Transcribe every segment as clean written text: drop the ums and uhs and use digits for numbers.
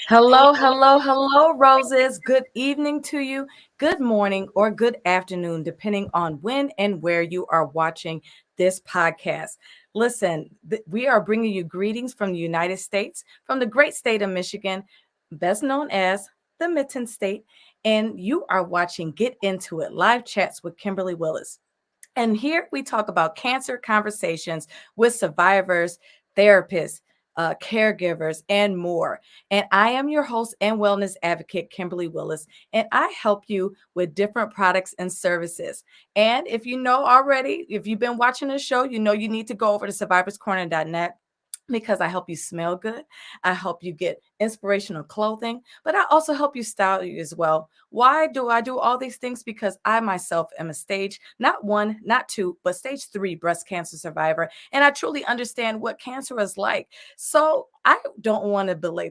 Hello, hello, hello, roses. Good evening to you. Good morning or good afternoon, depending on when and where you are watching this podcast. Listen, we are bringing you greetings from the United States, from the great state of Michigan, best known as the Mitten State. And you are watching Get Into It live chats with Kimberly Willis. And here we talk about cancer conversations with survivors, therapists, caregivers, and more. And I am your host and wellness advocate, Kimberly Willis, and I help you with different products and services. And if you know already, if you've been watching the show, you know you need to go over to survivorscorner.net because I help you smell good. I help you get inspirational clothing, but I also help you style you as well. Why do I do all these things? Because I myself am a stage, not one, not two, but stage 3 breast cancer survivor. And I truly understand what cancer is like. So I don't want to delay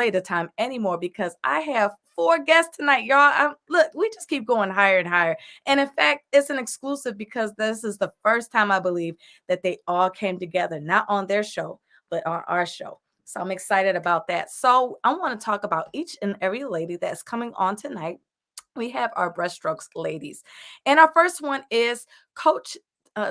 the time anymore because I have 4 guests tonight, y'all. Look, we just keep going higher and higher. And in fact, it's an exclusive because this is the first time I believe that they all came together, not on their show, but on our show. So I'm excited about that. So I want to talk about each and every lady that's coming on tonight. We have our Brushstrokes ladies. And our first one is Coach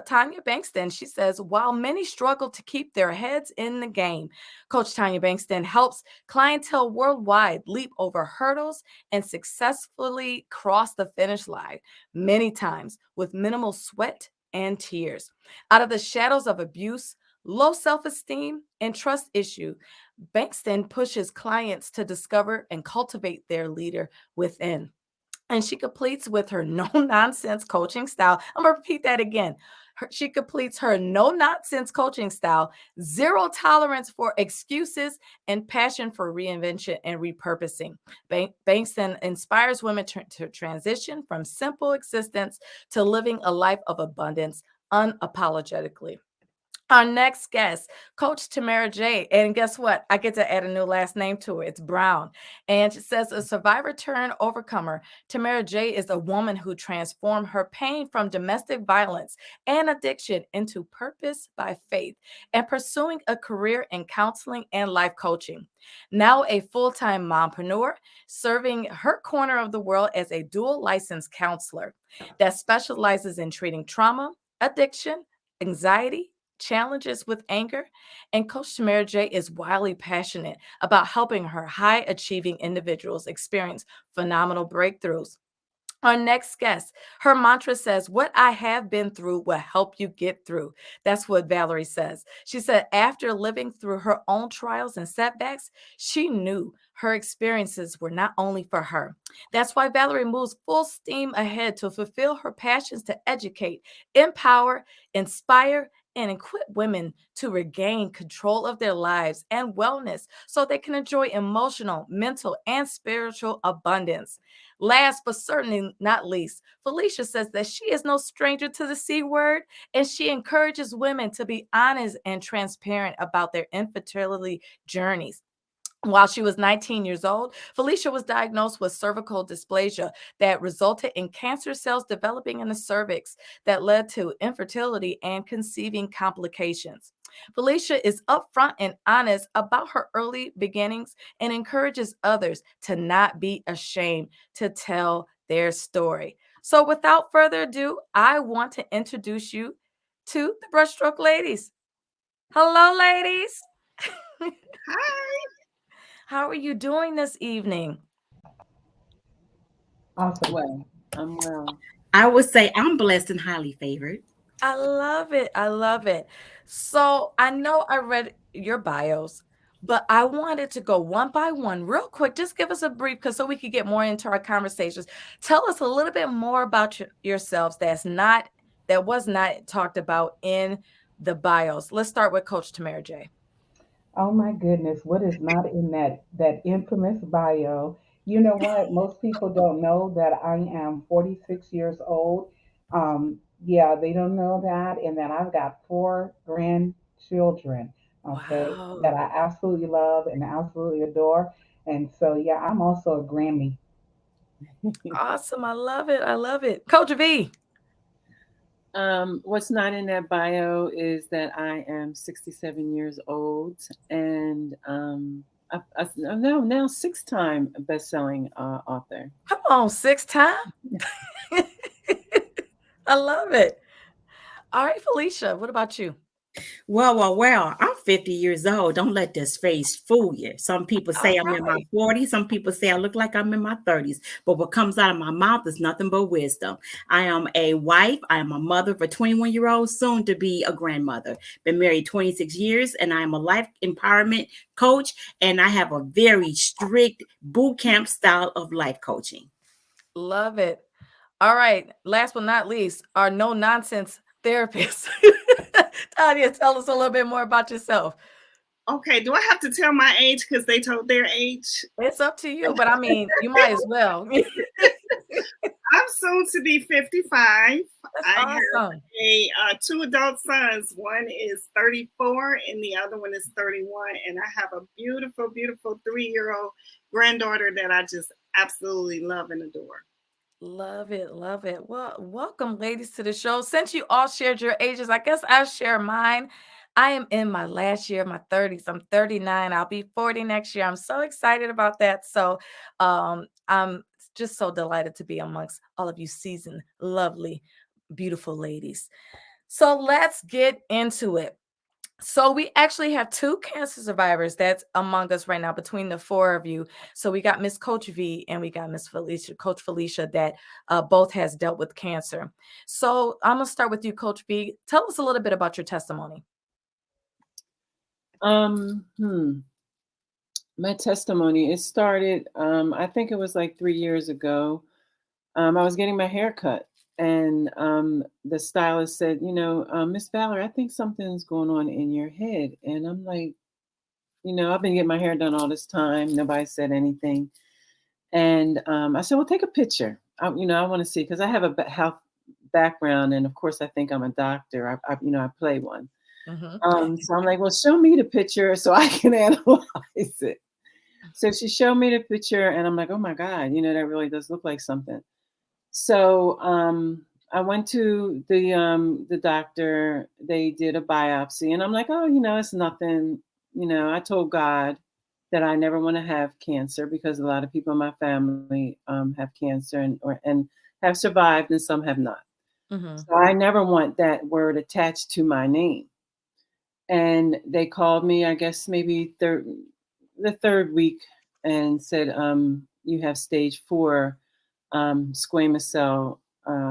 Tanya Bankston. She says, while many struggle to keep their heads in the game, Coach Tanya Bankston helps clientele worldwide leap over hurdles and successfully cross the finish line many times with minimal sweat and tears. Out of the shadows of abuse, low self esteem, and trust issue, Bankston pushes clients to discover and cultivate their leader within. And she completes with her no nonsense coaching style. I'm going to repeat that again. She completes her no nonsense coaching style, zero tolerance for excuses, and passion for reinvention and repurposing. Bankston inspires women to transition from simple existence to living a life of abundance unapologetically. Our next guest, Coach Tamara J. And guess what? I get to add a new last name to it. It's Brown. And it says a survivor turned overcomer. Tamara J is a woman who transformed her pain from domestic violence and addiction into purpose by faith and pursuing a career in counseling and life coaching. Now a full-time mompreneur, serving her corner of the world as a dual licensed counselor that specializes in treating trauma, addiction, anxiety, challenges with anger, and Coach Tamara J is wildly passionate about helping her high achieving individuals experience phenomenal breakthroughs. Our next guest, her mantra says, what I have been through will help you get through. That's what Valerie says. She said, after living through her own trials and setbacks, she knew her experiences were not only for her. That's why Valerie moves full steam ahead to fulfill her passions to educate, empower, inspire, and equip women to regain control of their lives and wellness so they can enjoy emotional, mental, and spiritual abundance. Last but certainly not least, Felicia says that she is no stranger to the C word, and she encourages women to be honest and transparent about their infertility journeys. While she was 19 years old, Felicia was diagnosed with cervical dysplasia that resulted in cancer cells developing in the cervix that led to infertility and conceiving complications. Felicia is upfront and honest about her early beginnings and encourages others to not be ashamed to tell their story. So, without further ado, I want to introduce you to the Brushstroke ladies. Hello, ladies. Hi. How are you doing this evening? Awesome. Well, I'm well. I would say I'm blessed and highly favored. I love it. I love it. So I know I read your bios, but I wanted to go one by one real quick. Just give us a brief because so we could get more into our conversations. Tell us a little bit more about yourselves that was not talked about in the bios. Let's start with Coach Tamara J. Oh my goodness, what is not in that infamous bio? You know what? Most people don't know that I am 46 years old. Yeah, they don't know that, and that I've got 4 grandchildren, okay, that Wow. I absolutely love and absolutely adore. And so, yeah, I'm also a Grammy. Awesome. I love it. I love it. Coach V. What's not in that bio is that I am 67 years old and No, now 6-time best-selling author. Come on, 6 time. I love it. All right, Felicia, what about you? Well. I'm 50 years old. Don't let this face fool you. Some people say All I'm in my right. 40s. Some people say I look like I'm in my 30s. But what comes out of my mouth is nothing but wisdom. I am a wife. I am a mother of a 21-year-old, soon to be a grandmother. Been married 26 years, and I am a life empowerment coach. And I have a very strict boot camp style of life coaching. Love it. All right. Last but not least, our no nonsense therapist. Tanya, tell us a little bit more about yourself. Okay, do I have to tell my age because they told their age? It's up to you, but I mean, you might as well. I'm soon to be 55. That's I awesome. have two adult sons. One is 34 and the other one is 31. And I have a beautiful, beautiful 3-year-old granddaughter that I just absolutely love and adore. Love it. Love it. Well, welcome, ladies, to the show. Since you all shared your ages, I guess I'll share mine. I am in my last year of my 30s. I'm 39. I'll be 40 next year. I'm so excited about that. So I'm just so delighted to be amongst all of you seasoned, lovely, beautiful ladies. So let's get into it. So we actually have 2 cancer survivors that's among us right now between the 4 of you. So we got Miss Coach V and we got Miss Felicia, Coach Felicia, that both has dealt with cancer. So I'm gonna start with you, Coach V. Tell us a little bit about your testimony. My testimony, it started, I think it was like 3 years ago. I was getting my hair cut, and the stylist said, Miss Valerie, I think something's going on in your head. And I'm like, I've been getting my hair done all this time. Nobody said anything. And I said, well, take a picture. I want to see, because I have a health background. And of course, I think I'm a doctor. I play one. So I'm like, well, show me the picture so I can analyze it. So she showed me the picture, and I'm like, oh my God, that really does look like something. So I went to the doctor. They did a biopsy, and I'm like, oh, it's nothing. I told God that I never want to have cancer, because a lot of people in my family have cancer and have survived, and some have not. So I never want that word attached to my name. And they called me, I guess maybe the third week, and said, you have stage 4 squamous cell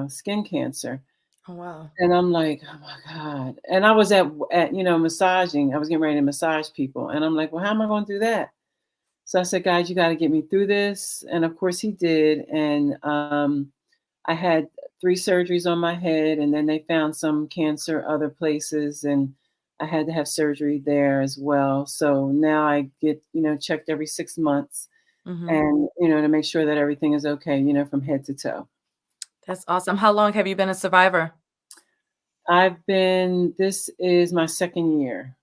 skin cancer. Oh, wow. And I'm like, oh my God. And I was at massaging. I was getting ready to massage people. And I'm like, well, how am I going to do that? So I said, guys, you got to get me through this. And of course he did. And I had 3 surgeries on my head, and then they found some cancer other places, and I had to have surgery there as well. So now I get, checked every 6 months, and, to make sure that everything is okay, from head to toe. That's awesome. How long have you been a survivor? This is my 2nd year.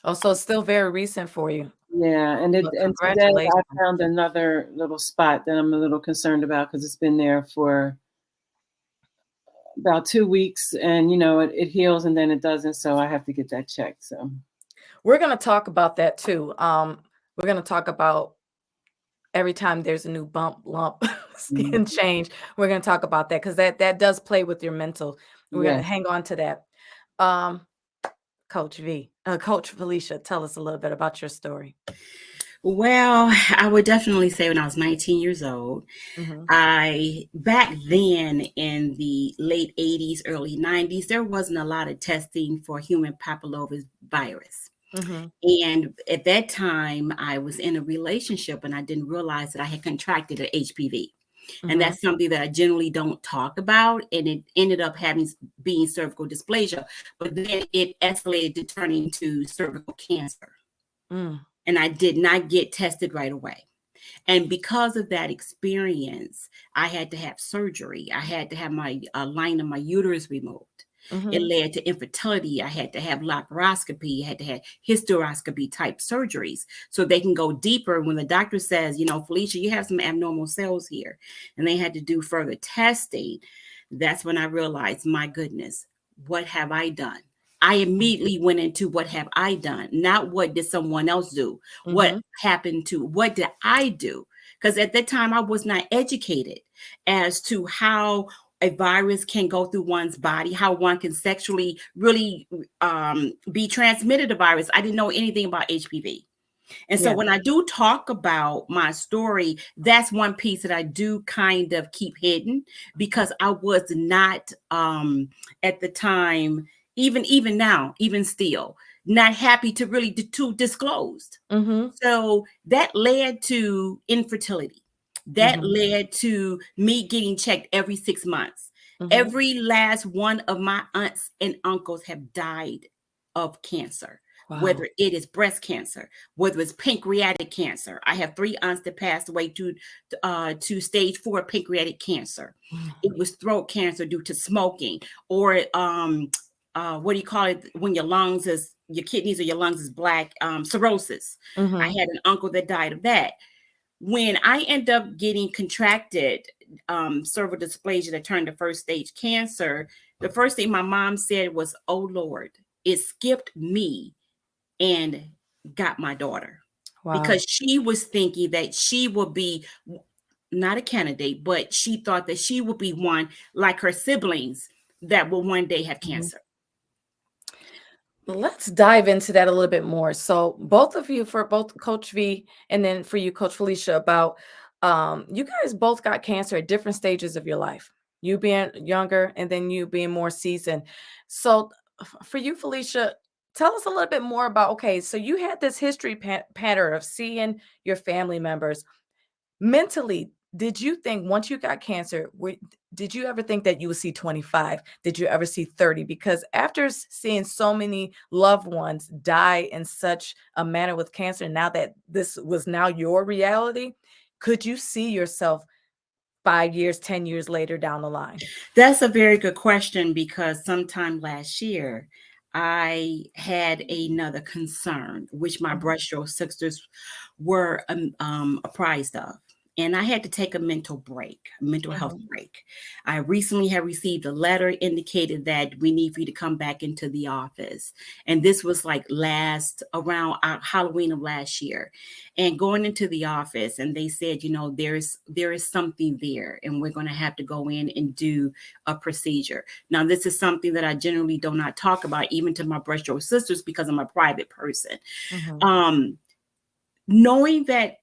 Oh, so it's still very recent for you. Yeah. And today I found another little spot that I'm a little concerned about, because it's been there for about 2 weeks, and, it heals and then it doesn't. So I have to get that checked. So we're going to talk about that too. We're going to talk about every time there's a new bump, lump, skin change. We're going to talk about that, because that does play with your mental. We're going to hang on to that. Coach Felicia, tell us a little bit about your story. Well, I would definitely say when I was 19 years old, back then in the late 80s, early 90s, there wasn't a lot of testing for human papillomavirus virus. And at that time, I was in a relationship, and I didn't realize that I had contracted an HPV. And that's something that I generally don't talk about. And it ended up being cervical dysplasia, but then it escalated to turning to cervical cancer. And I did not get tested right away. And because of that experience, I had to have surgery. I had to have my line of my uterus removed. It led to infertility. I had to have laparoscopy. I had to have hysteroscopy type surgeries so they can go deeper. When the doctor says, Felicia, you have some abnormal cells here, and they had to do further testing, that's when I realized, my goodness, what have I done? I immediately went into what have I done, not what did someone else do, what happened to, what did I do? Because at that time I was not educated as to how a virus can go through one's body, how one can sexually really be transmitted a virus. I didn't know anything about HPV. And so when I do talk about my story, that's one piece that I do kind of keep hidden because I was not at the time, even now, even still, not happy to really to disclose. So that led to infertility. That led to me getting checked every 6 months. Every last one of my aunts and uncles have died of cancer. Wow. Whether it is breast cancer, whether it's pancreatic cancer. I have 3 aunts that passed away to stage 4 pancreatic cancer. It was throat cancer due to smoking, or what do you call it when your kidneys or your lungs is black? Cirrhosis. I had an uncle that died of that. When I end up getting contracted cervical dysplasia that turned to first stage cancer, the first thing my mom said was, "Oh Lord, it skipped me and got my daughter." Wow. Because she was thinking that she would be not a candidate, but she thought that she would be one like her siblings that will one day have cancer. Let's dive into that a little bit more. So both of you, for both Coach V and then for you, Coach Felicia, about you guys both got cancer at different stages of your life. You being younger and then you being more seasoned. So for you, Felicia, tell us a little bit more about, okay, so you had this history pattern of seeing your family members. Mentally, did you think once you got cancer, did you ever think that you would see 25? Did you ever see 30? Because after seeing so many loved ones die in such a manner with cancer, now that this was now your reality, could you see yourself 5 years, 10 years later down the line? That's a very good question, because sometime last year, I had another concern, which my Brushstrokes sisters were apprised of. And I had to take a mental health break. I recently have received a letter indicated that we need for you to come back into the office. And this was like around Halloween of last year. And going into the office, and they said, there is something there, and we're going to have to go in and do a procedure. Now, this is something that I generally do not talk about, even to my Brushstrokes sisters, because I'm a private person. Knowing that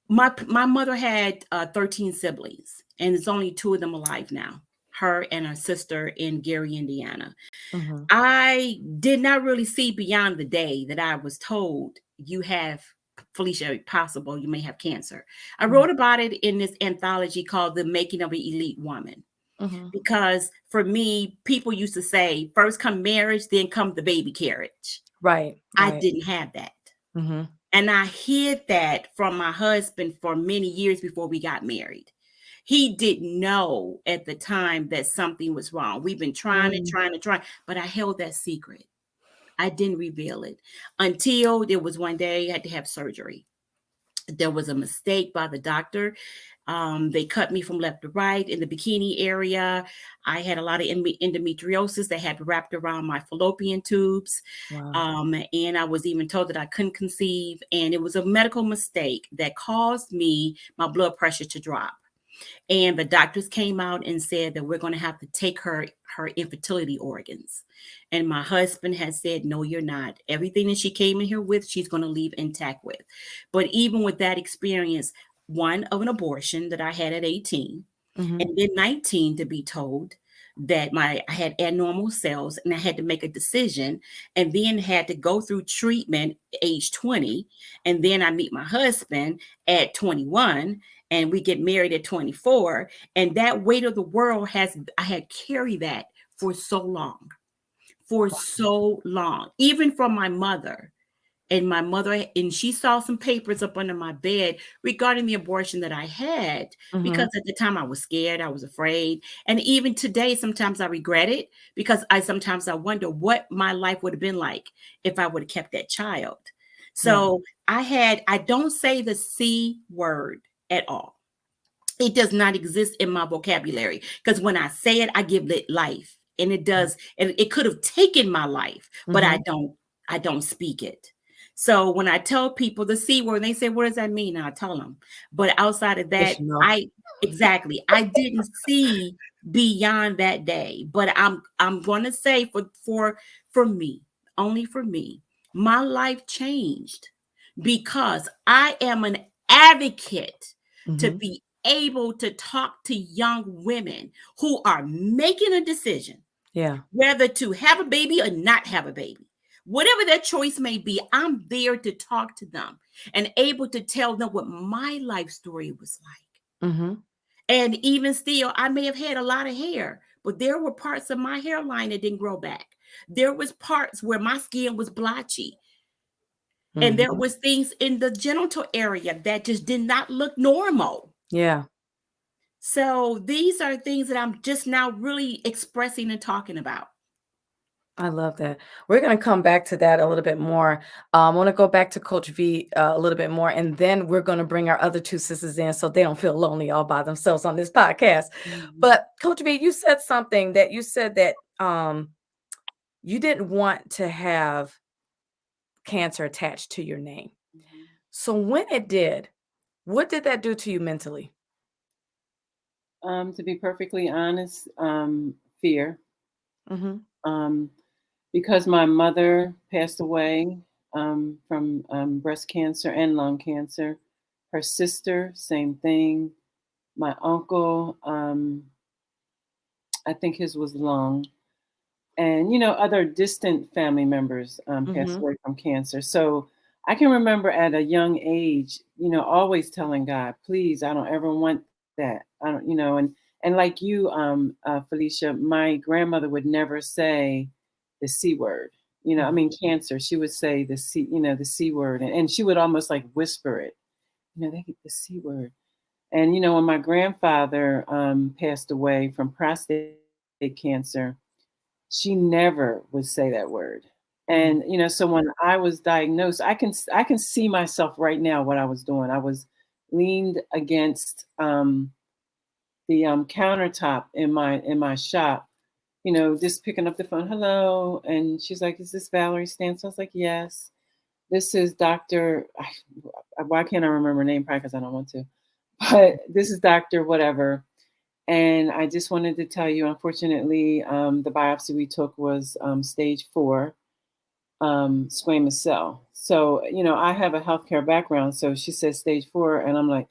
my mother had 13 siblings, and there's only 2 of them alive now, her and her sister in Gary, Indiana. I did not really see beyond the day that I was told, you have, Felicia, possible you may have cancer. I wrote about it in this anthology called The Making of an Elite Woman. Because for me, people used to say, first come marriage, then come the baby carriage. Right. I didn't have that. And I hid that from my husband for many years before we got married. He didn't know at the time that something was wrong. We've been trying, but I held that secret. I didn't reveal it until there was one day I had to have surgery. There was a mistake by the doctor. They cut me from left to right in the bikini area. I had a lot of endometriosis that had wrapped around my fallopian tubes. Wow. And I was even told that I couldn't conceive. And it was a medical mistake that caused my blood pressure to drop. And the doctors came out and said that we're going to have to take her infertility organs. And my husband had said, no, you're not. Everything that she came in here with, she's going to leave intact with. But even with that experience, one of an abortion that I had at 18, and then 19 to be told that I had abnormal cells, and I had to make a decision, and then had to go through treatment age 20. And then I meet my husband at 21, and we get married at 24. And that weight of the world I had carried that for so long, even from my mother. And she saw some papers up under my bed regarding the abortion that I had, because at the time I was scared, I was afraid. And even today, sometimes I regret it, because sometimes I wonder what my life would have been like if I would have kept that child. So I don't say the C word at all. It does not exist in my vocabulary, because when I say it, I give it life. and it does, and it could have taken my life, but Mm-hmm. I don't speak it. So when I tell people the C word, they say, what does that mean? And I tell them. But outside of that, Just know. exactly, I didn't see beyond that day. But I'm gonna say for me, only for me, my life changed because I am an advocate to Mm-hmm. be able to talk to young women who are making a decision Yeah. whether to have a baby or not have a baby. Whatever their choice may be, I'm there to talk to them and able to tell them what my life story was like. Mm-hmm. And even still, I may have had a lot of hair, but there were parts of my hairline that didn't grow back. There was parts where my skin was blotchy. And there Mm-hmm. was things in the genital area that just did not look normal. Yeah. So these are things that I'm just now really expressing and talking about. I love that. We're going to come back to that a little bit more. I want to go back to Coach V a little bit more, and then we're going to bring our other two sisters in so they don't feel lonely all by themselves on this podcast. Mhm. But Coach V, you said something that you said that you didn't want to have cancer attached to your name. Mhm. So when it did, what did that do to you mentally? To be perfectly honest, fear. Mm-hmm. Um, because my mother passed away from breast cancer and lung cancer. Her sister, same thing. My uncle, I think his was lung. And, other distant family members passed Mm-hmm. away from cancer. So I can remember at a young age, always telling God, please, I don't ever want that. I don't, and like you, Felicia, my grandmother would never say the C word. I Mm-hmm. mean, cancer. She would say the C word, and she would almost like whisper it. They get the C word. And when my grandfather passed away from prostate cancer, she never would say that word. And so when I was diagnosed, I can see myself right now what I was doing. I was leaned against the countertop in my shop, just picking up the phone. Hello, and she's like, "Is this Valerie Stantz?" I was like, "Yes." This is Doctor. Why can't I remember her name? Probably because I don't want to. But this is Doctor whatever. And I just wanted to tell you, unfortunately, the biopsy we took was stage 4 squamous cell. So, I have a healthcare background. So she said stage 4. And I'm like,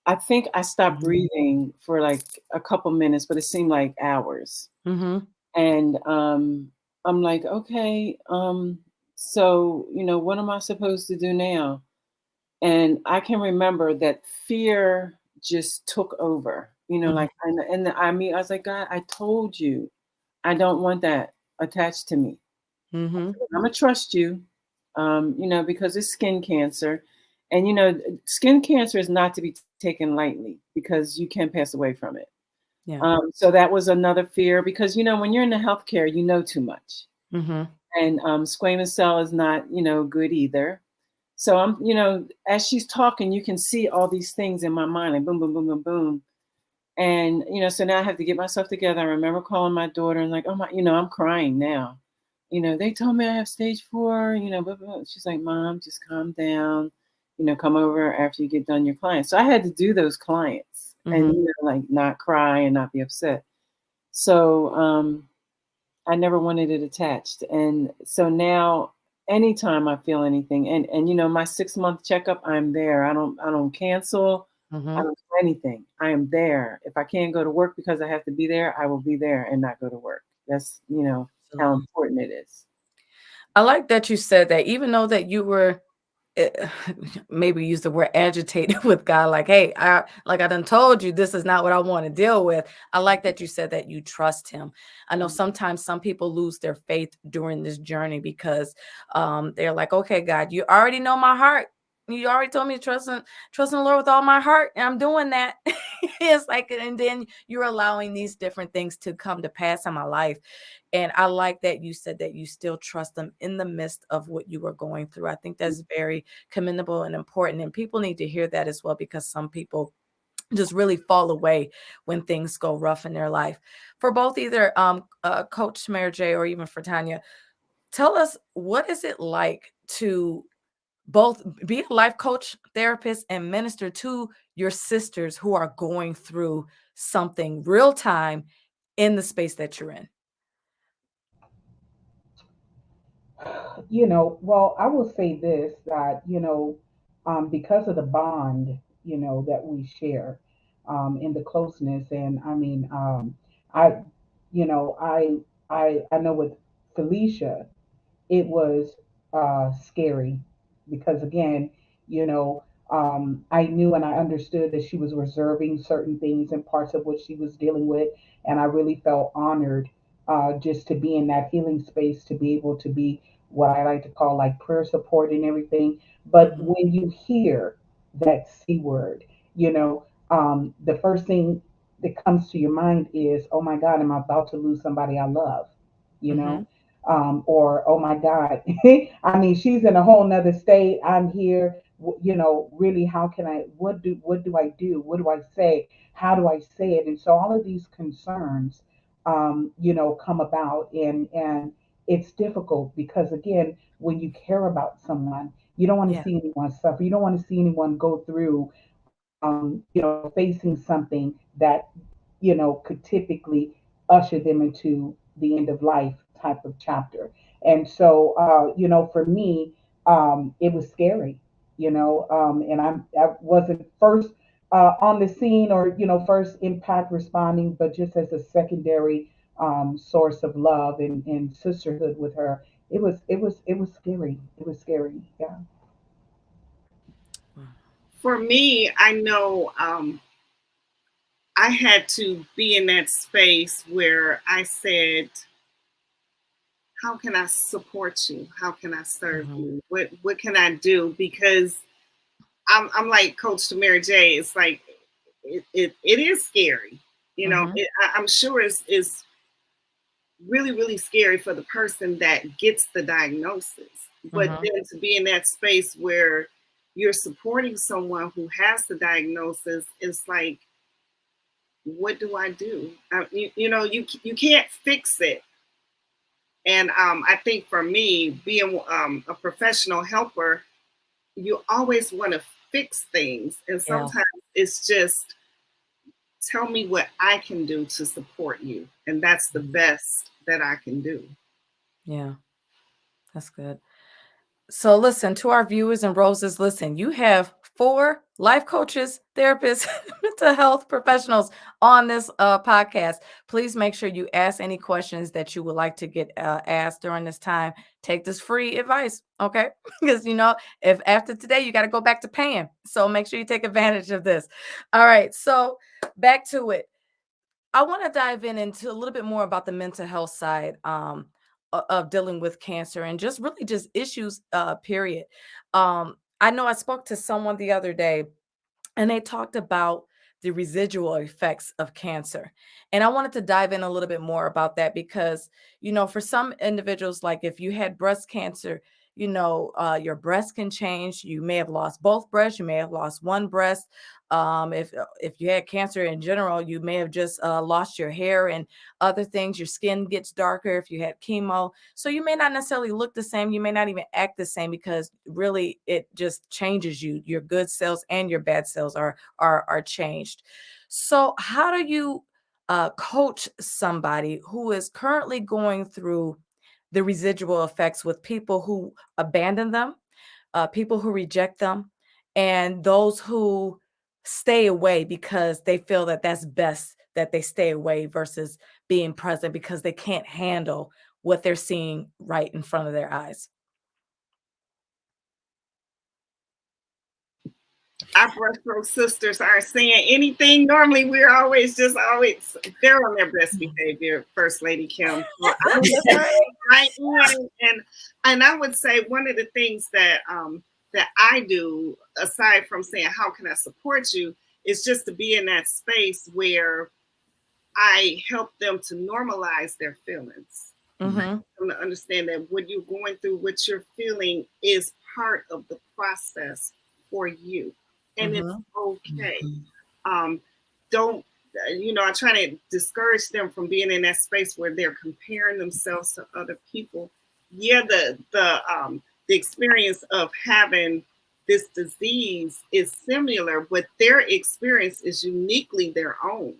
I think I stopped Mm-hmm. breathing for like a couple minutes, but it seemed like hours. Mm-hmm. And I'm like, okay, so, what am I supposed to do now? And I can remember that fear just took over, like, and I mean, I was like, God, I told you, I don't want that attached to me. Mm-hmm. I'm gonna trust you, because it's skin cancer, and skin cancer is not to be taken lightly because you can pass away from it. Yeah. So that was another fear because when you're in the healthcare, you know too much, Mm-hmm. and squamous cell is not good either. So I'm, as she's talking, you can see all these things in my mind, like boom, boom, boom, boom, boom. And, so now I have to get myself together. I remember calling my daughter and like, oh my, I'm crying now. They told me I have stage 4, blah, blah, blah. She's like, Mom, just calm down, come over after you get done your clients. So I had to do those clients and, Mm-hmm. like not cry and not be upset. So, I never wanted it attached. And so now anytime I feel anything and my 6-month checkup, I'm there. I don't cancel. I Mm-hmm. don't do anything. I am there. If I can't go to work because I have to be there, I will be there and not go to work. That's, how Absolutely. important it is. I like that you said that, even though that you were eh, maybe use the word agitated with God, like, hey, I done told you this is not what I want to deal with. I like that you said that you trust him. I know Mhm. sometimes some people lose their faith during this journey because they're like, okay, God, you already know my heart. You already told me to trust in the Lord with all my heart, and I'm doing that. It's like, and then you're allowing these different things to come to pass in my life. And I like that you said that you still trust them in the midst of what you are going through. I think that's very commendable and important. And people need to hear that as well, because some people just really fall away when things go rough in their life. For both either Coach Mary J or even for Tanya, tell us, what is it like to both be a life coach, therapist, and minister to your sisters who are going through something real time in the space that you're in? Well, I will say this, that, because of the bond, that we share, in the closeness. And I mean, I, you know, I know with Felicia, it was scary, because again, you know, I knew and I understood that she was reserving certain things and parts of what she was dealing with, and I really felt honored, just to be in that healing space, to be able to be what I like to call like prayer support and everything. But Mm-hmm. when you hear that C word, the first thing that comes to your mind is, oh my God, am I about to lose somebody I love? You Mm-hmm. know, or oh my God, I mean, she's in a whole nother state. I'm here. Really, how can I? What do I do? What do I say? How do I say it? And so all of these concerns, come about, and it's difficult, because again, when you care about someone, you don't want to Yeah. see anyone suffer. You don't want to see anyone go through, facing something that, could typically usher them into the end of life type of chapter. And so, for me, it was scary, and I wasn't first on the scene, or, first impact responding, but just as a secondary source of love and sisterhood with her. It was scary. It was scary. Yeah. For me, I know I had to be in that space where I said, how can I support you? How can I serve Mm-hmm. you? What can I do? Because I'm like Coach Mary J. It's like it is scary. Mm-hmm. I'm sure it's really, really scary for the person that gets the diagnosis. But Mm-hmm. then to be in that space where you're supporting someone who has the diagnosis, it's like, what do I do? You can't fix it. And I think for me, being a professional helper, you always want to fix things. And Yeah. sometimes it's just, tell me what I can do to support you. And that's the Mhm. best that I can do. Yeah. That's good. So listen, to our viewers and Roses, listen, you have 4 life coaches, therapists, mental health professionals on this podcast. Please make sure you ask any questions that you would like to get asked during this time. Take this free advice, okay? Because if after today you got to go back to paying, so make sure you take advantage of this. All right, so back to it. I want to dive into a little bit more about the mental health side of dealing with cancer, and just really just issues, period. I know I spoke to someone the other day, and they talked about the residual effects of cancer. And I wanted to dive in a little bit more about that because, for some individuals, like if you had breast cancer, your breast can change. You may have lost both breasts. You may have lost one breast. If you had cancer in general, you may have just lost your hair and other things. Your skin gets darker if you had chemo. So you may not necessarily look the same. You may not even act the same, because really it just changes you. Your good cells and your bad cells are changed. So how do you coach somebody who is currently going through the residual effects with people who abandon them, people who reject them, and those who stay away because they feel that that's best that they stay away versus being present because they can't handle what they're seeing right in front of their eyes? Our Brushstroke sisters aren't saying anything. Normally, we're always they're on their best behavior, First Lady Kim. So I'm gonna That's right. right in, and I would say one of the things that I do, aside from saying how can I support you, is just to be in that space where I help them to normalize their feelings. Mm-hmm. Them to understand that what you're going through, what you're feeling, is part of the process for you, and it's Mm-hmm. okay. Don't I try to discourage them from being in that space where they're comparing themselves to other people. Yeah, the experience of having this disease is similar, but their experience is uniquely their own.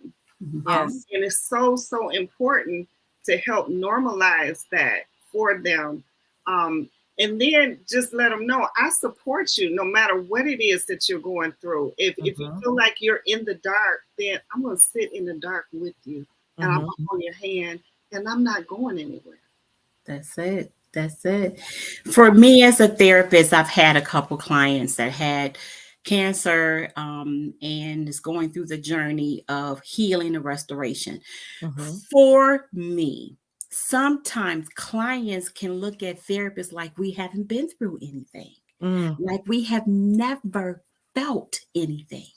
Yes. And it's so important to help normalize that for them. Um, and then just let them know I support you no matter what it is that you're going through. If you feel like you're in the dark, then I'm going to sit in the dark with you, and I'm Mm-hmm. on your hand, and I'm not going anywhere. That's it. That's it. For me as a therapist, I've had a couple clients that had cancer and is going through the journey of healing and restoration. Mm-hmm. For me, sometimes clients can look at therapists like we haven't been through anything, Mm. like we have never felt anything.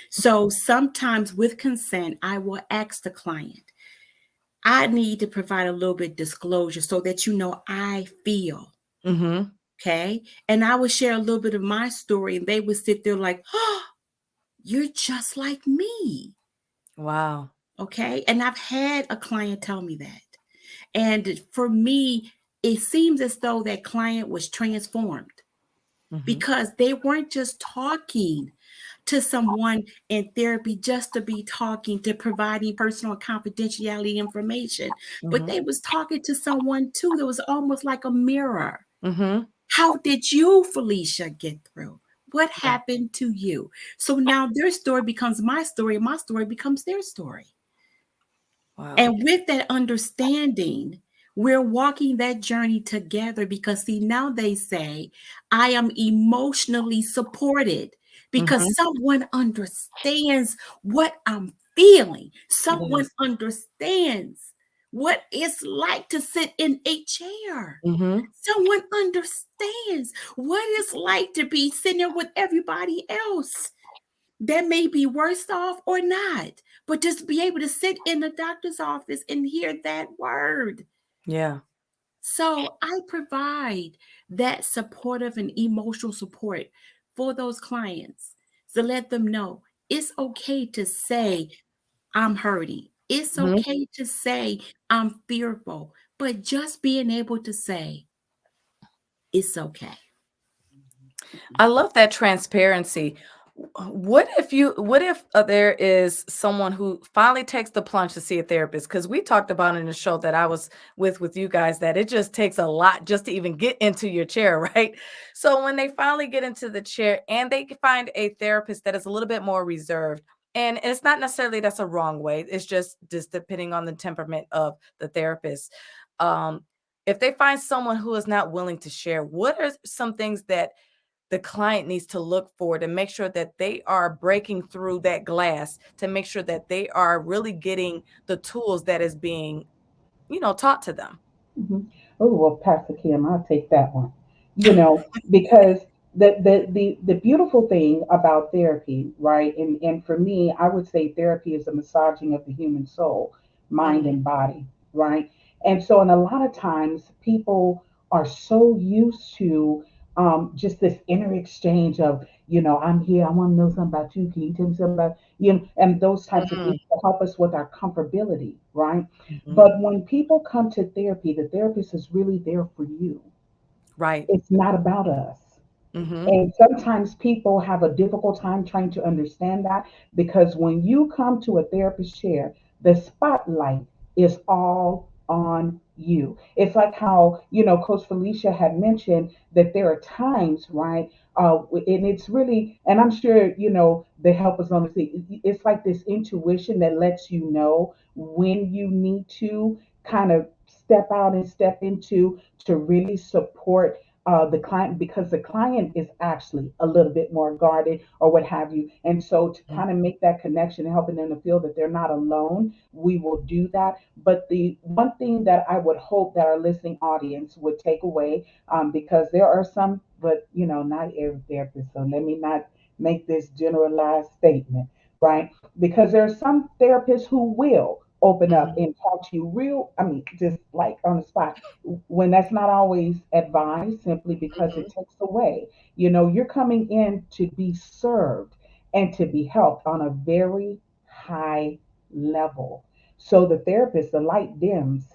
So sometimes with consent, I will ask the client, I need to provide a little bit disclosure so that you know I feel. Mm-hmm. Okay. And I would share a little bit of my story, and they would sit there like, oh, you're just like me. Wow. Okay. And I've had a client tell me that. And for me, it seems as though that client was transformed Mm-hmm. because they weren't just talking to someone in therapy just to be talking to providing personal confidentiality information, but Mm-hmm. they was talking to someone too that was almost like a mirror. Mm-hmm. How did you, Felicia, get through? What Yeah. happened to you? So now their story becomes my story, and my story becomes their story. Wow. And with that understanding, we're walking that journey together because, see, now they say, I am emotionally supported Mm-hmm. because someone understands what I'm feeling. Someone Yes. understands what it's like to sit in a chair. Mm-hmm. Someone understands what it's like to be sitting there with everybody else that may be worse off or not, but just be able to sit in the doctor's office and hear that word. Yeah. So I provide that supportive and emotional support for those clients to let them know it's okay to say, I'm hurting. It's Mm-hmm. okay to say, I'm fearful, but just being able to say, it's okay. I love that transparency. What if there is someone who finally takes the plunge to see a therapist? Because we talked about in the show that I was with you guys that it just takes a lot just to even get into your chair, right? So when they finally get into the chair and they find a therapist that is a little bit more reserved, and it's not necessarily that's a wrong way, it's just depending on the temperament of the therapist. um if they find someone who is not willing to share, what are some things that the client needs to look for to make sure that they are breaking through that glass, to make sure that they are really getting the tools that is being, taught to them? Hmm. Oh, well, Pastor Kim, I'll take that one. Because the beautiful thing about therapy, right? And for me, I would say therapy is a massaging of the human soul, mind, Mm, and body, right? And so, and a lot of times, people are so used to just this inner exchange of, I'm here, I want to know something about you. Can you tell me something about and those types of mm, things to help us with our comfortability, right? mhm. But when people come to therapy, the therapist is really there for you. Right. It's not about us. Mhm. And sometimes people have a difficult time trying to understand that because when you come to a therapist chair, the spotlight is all on you. It's like how, Coach Felicia had mentioned that there are times, right? And it's really, and I'm sure, the helpers on the seat, it's like this intuition that lets you know when you need to kind of step out and step into to really support the client because the client is actually a little bit more guarded or what have you. And so to Mm, kind of make that connection and helping them to feel that they're not alone, we will do that. But the one thing that I would hope that our listening audience would take away, because there are some, but not every therapist. So let me not make this generalized statement, right? Because there are some therapists who will open up mhm, and talk to you real, I mean, just like on the spot when that's not always advised simply because mhm. it takes away. You're coming in to be served. and to be helped on a very high level. So the therapist, the light dims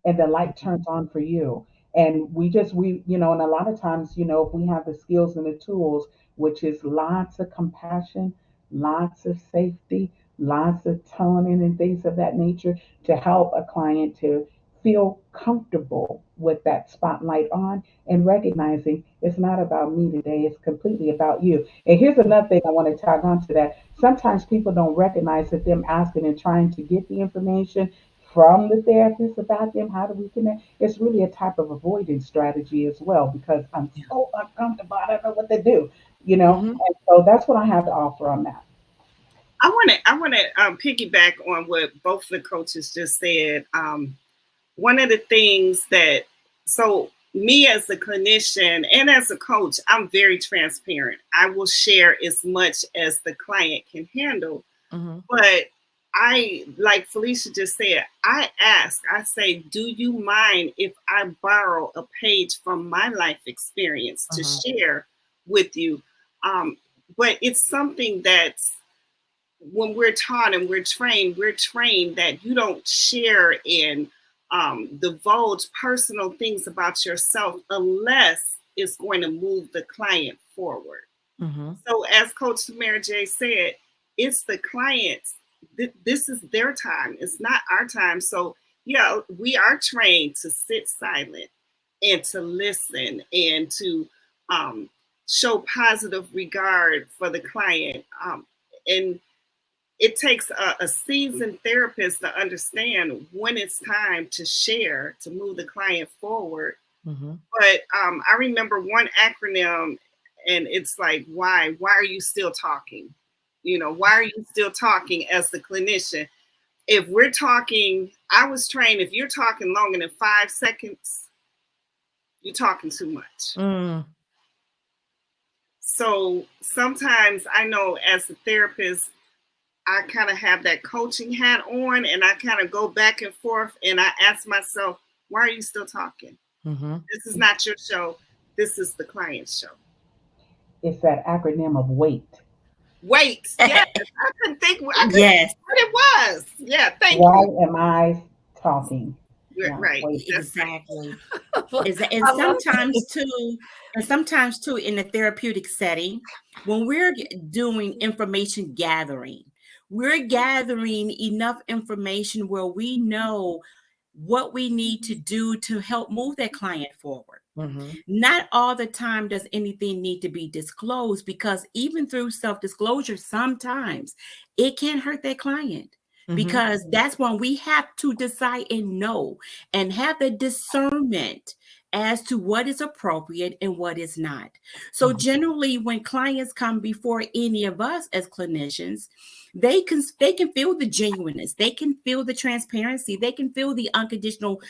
and the light turns on for you. And and a lot of times, if we have the skills and the tools, which is lots of compassion, lots of safety, lots of toning and things of that nature to help a client to feel comfortable with that spotlight on and recognizing it's not about me today, it's completely about you. And here's another thing I want to tag on to that. Sometimes people don't recognize that them asking and trying to get the information from the therapist about them, how do we connect? It's really a type of avoidance strategy as well because I'm so uncomfortable, I don't know what to do, Mm-hmm. And so that's what I have to offer on that. I want to piggyback on what both the coaches just said. One of the things that, so me as a clinician and as a coach, I'm very transparent. I will share as much as the client can handle. Mm-hmm. But I, like Felicia just said, I say, do you mind if I borrow a page from my life experience to share with you? But it's something that's, when we're taught and we're trained that you don't share and divulge personal things about yourself unless it's going to move the client forward. Mm-hmm. So as Coach Mary J said, it's the clients. This is their time. It's not our time. So yeah, we are trained to sit silent and to listen and to show positive regard for the client. And it takes a seasoned therapist to understand when it's time to share, to move the client forward. Mm-hmm. But I remember one acronym, and it's like, why? Why are you still talking? Why are you still talking as the clinician? If we're talking, I was trained, if you're talking longer than 5 seconds, you're talking too much. Mm. So sometimes I know as a therapist, I kind of have that coaching hat on and I kind of go back and forth and I ask myself, why are you still talking? Mm-hmm. This is not your show. This is the client's show. It's that acronym of WAIT. Wait, yes, I couldn't think what Yes, it was. Yeah, thank Why you. am I talking? Yeah, Right. wait. That's right. exactly. And I love sometimes too in the therapeutic setting, when we're doing information gathering, we're gathering enough information where we know what we need to do to help move that client forward. Mm-hmm. Not all the time does anything need to be disclosed, because even through self-disclosure, sometimes it can hurt that client, Mm-hmm. because that's when we have to decide and know and have the discernment as to what is appropriate and what is not. So generally, when clients come before any of us as clinicians, they can feel the genuineness, they can feel the transparency, they can feel the unconditional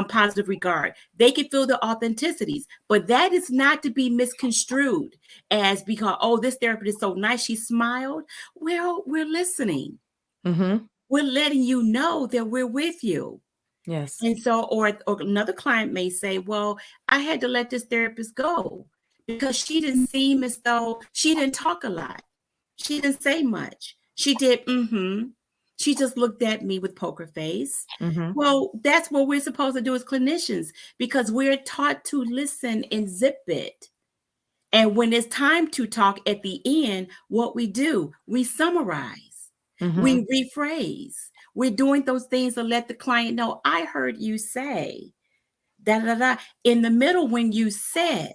positive regard, they can feel the authenticities, but that is not to be misconstrued as, because, oh, this therapist is so nice, she smiled. Well, we're listening, Mm-hmm. we're letting you know that we're with you. Yes. And so, or another client may say, well, I had to let this therapist go because she didn't seem as though she didn't talk a lot. She didn't say much. She did, She just looked at me with poker face. Mm-hmm. Well, that's what we're supposed to do as clinicians, because we're taught to listen and zip it. And when it's time to talk at the end, what we do, we summarize, Mm-hmm. we rephrase. We're doing those things to let the client know, I heard you say da da da. In the middle, when you said,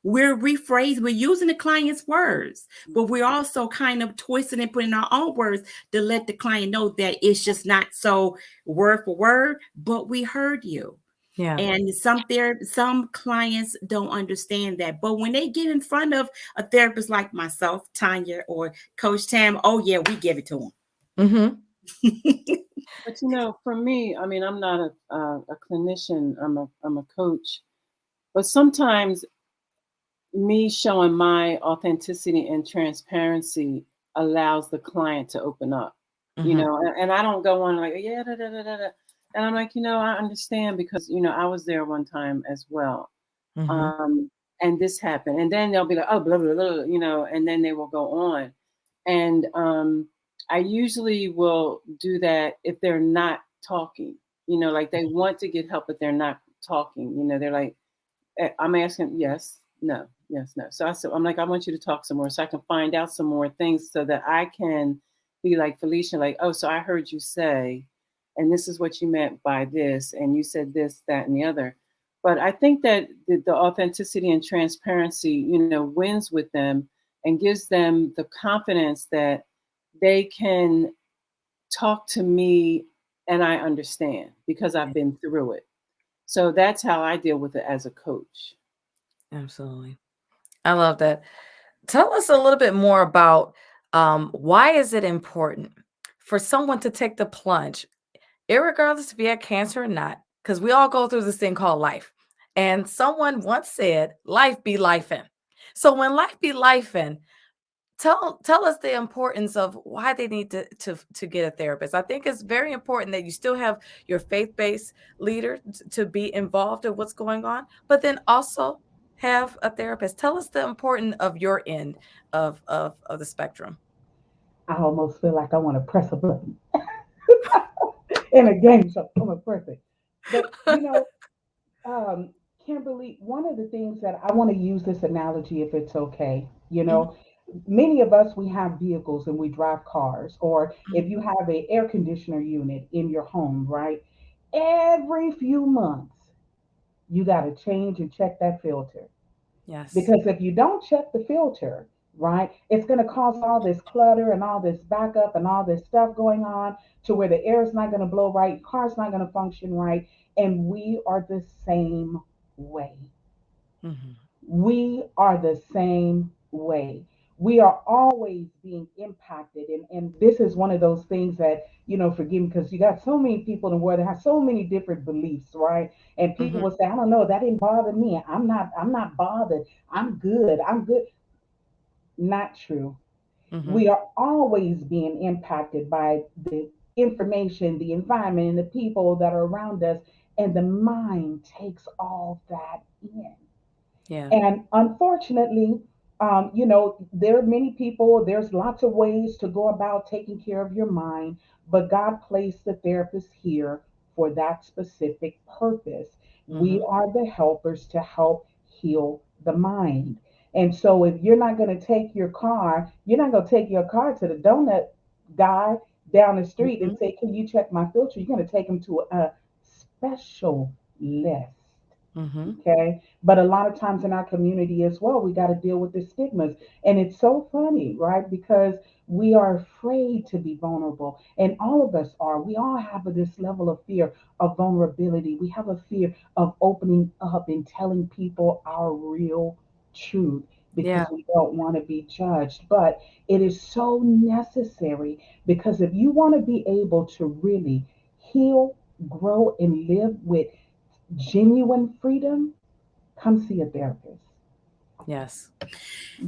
we're rephrasing, we're using the client's words, but we're also kind of twisting and putting our own words to let the client know that it's just not so word for word, but we heard you. Yeah. And some clients don't understand that. But when they get in front of a therapist like myself, Tanya, or Coach Tam, oh yeah, we give it to them. Mm-hmm. But for me, I mean, I'm not a clinician. I'm a coach. But sometimes me showing my authenticity and transparency allows the client to open up. Mm-hmm. And I don't go on like, yeah, da, da, da, da, da. And I'm like, I understand because I was there one time as well. Mm-hmm. And this happened, and then they'll be like, oh, blah blah blah, and then they will go on. And I usually will do that if they're not talking, like they want to get help, but they're not talking. They're like, I'm asking, yes, no, yes, no. So I'm like, I want you to talk some more so I can find out some more things so that I can be like Felicia, like, oh, so I heard you say, and this is what you meant by this, and you said this, that, and the other. But I think that the authenticity and transparency, wins with them and gives them the confidence that they can talk to me and I understand because I've been through it. So that's how I deal with it as a coach. Absolutely. I love that. Tell us a little bit more about why is it important for someone to take the plunge, irregardless if you had cancer or not, because we all go through this thing called life. And someone once said, life be lifing. So when life be lifing, tell us the importance of why they need to get a therapist. I think it's very important that you still have your faith-based leader to be involved in what's going on, but then also have a therapist. Tell us the importance of your end of the spectrum. I almost feel like I want to press a button in a game show. I'm gonna press it. But um, Kimberly, one of the things that I want to use this analogy, if it's okay, Mhm, many of us, we have vehicles and we drive cars, or if mhm. you have an air conditioner unit in your home, right? Every few months, you got to change and check that filter. Yes. Because if you don't check the filter, right, it's going to cause all this clutter and all this backup and all this stuff going on to where the air is not going to blow right, car's not going to function right. And we are the same way. Mhm. We are the same way. We are always being impacted. And this is one of those things that, forgive me, because you got so many people in the world that have so many different beliefs, right? And people Mhm. will say, I don't know, that didn't bother me. I'm not bothered. I'm good. I'm good. Not true. Mhm. We are always being impacted by the information, the environment, and the people that are around us. And the mind takes all that in. Yeah. And unfortunately, there are many people, there's lots of ways to go about taking care of your mind, but God placed the therapist here for that specific purpose. We Mhm. are the helpers to help heal the mind. And so if you're not going to take your car, you're not going to take your car to the donut guy down the street and Mhm. say, can you check my filter? You're going to take him to a specialist. Mhm. Okay. But a lot of times in our community as well, we got to deal with the stigmas. And it's so funny, right? Because we are afraid to be vulnerable. And all of us are. We all have this level of fear of vulnerability. We have a fear of opening up and telling people our real truth Yeah. because we don't want to be judged. But it is so necessary because if you want to be able to really heal, grow, and live with genuine freedom, come see a therapist. Yes.